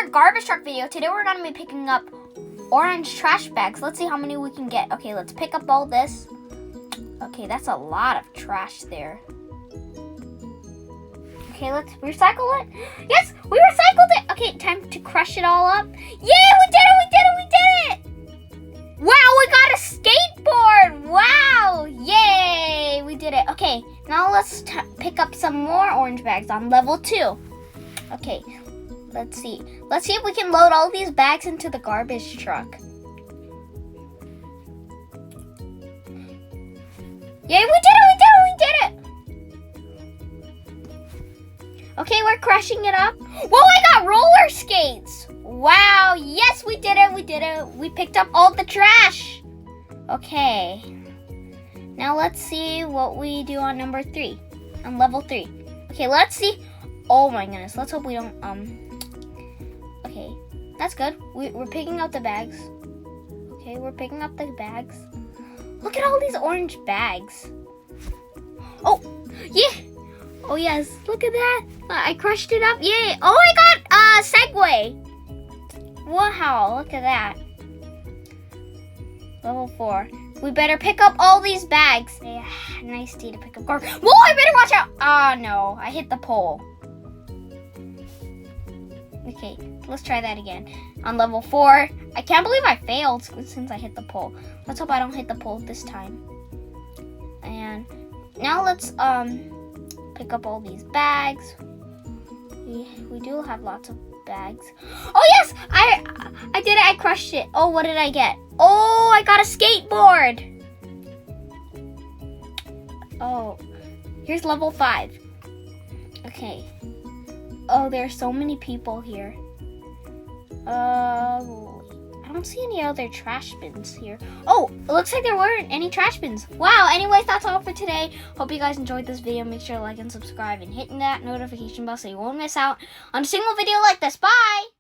garbage truck video. Today we're gonna be picking up orange trash bags. Let's see how many we can get. Okay, let's pick up all this. Okay, that's a lot of trash there. Okay, let's recycle it. Yes, we recycled it. Okay, time to crush it all up. Yay, we did it, we did it, we did it. Wow, we got a skateboard. Wow, yay, we did it. Okay, now let's pick up some more orange bags on level 2. Okay, let's see. Let's see if we can load all these bags into the garbage truck. Yay, we did it, we did it, we did it. Okay, we're crushing it up. Whoa, I got roller skates. Wow, yes, we did it, we did it. We picked up all the trash. Okay. Now let's see what we do on number 3, on level 3. Okay, let's see. Oh my goodness, let's hope we don't, okay, that's good. We're picking up the bags. Okay, we're picking up the bags. Look at all these orange bags. Oh, yeah. Oh yes, look at that. I crushed it up. Yay. Oh, I got a Segway. Wow, look at that. Level 4. We better pick up all these bags. Yeah, nice day to pick up garbage. Whoa, I better watch out. Oh no, I hit the pole. Okay, let's try that again. On level 4. I can't believe I failed since I hit the pole. Let's hope I don't hit the pole this time. And now let's pick up all these bags. We do have lots of bags. Oh yes, I did it. I crushed it. Oh, what did I get? Oh, I got a skateboard. Oh, here's level 5. Okay. Oh, there's so many people here. I don't see any other trash bins here. Oh, it looks like there weren't any trash bins. Wow, anyways, that's all for today. Hope you guys enjoyed this video. Make sure to like and subscribe and hit that notification bell so you won't miss out on a single video like this. Bye!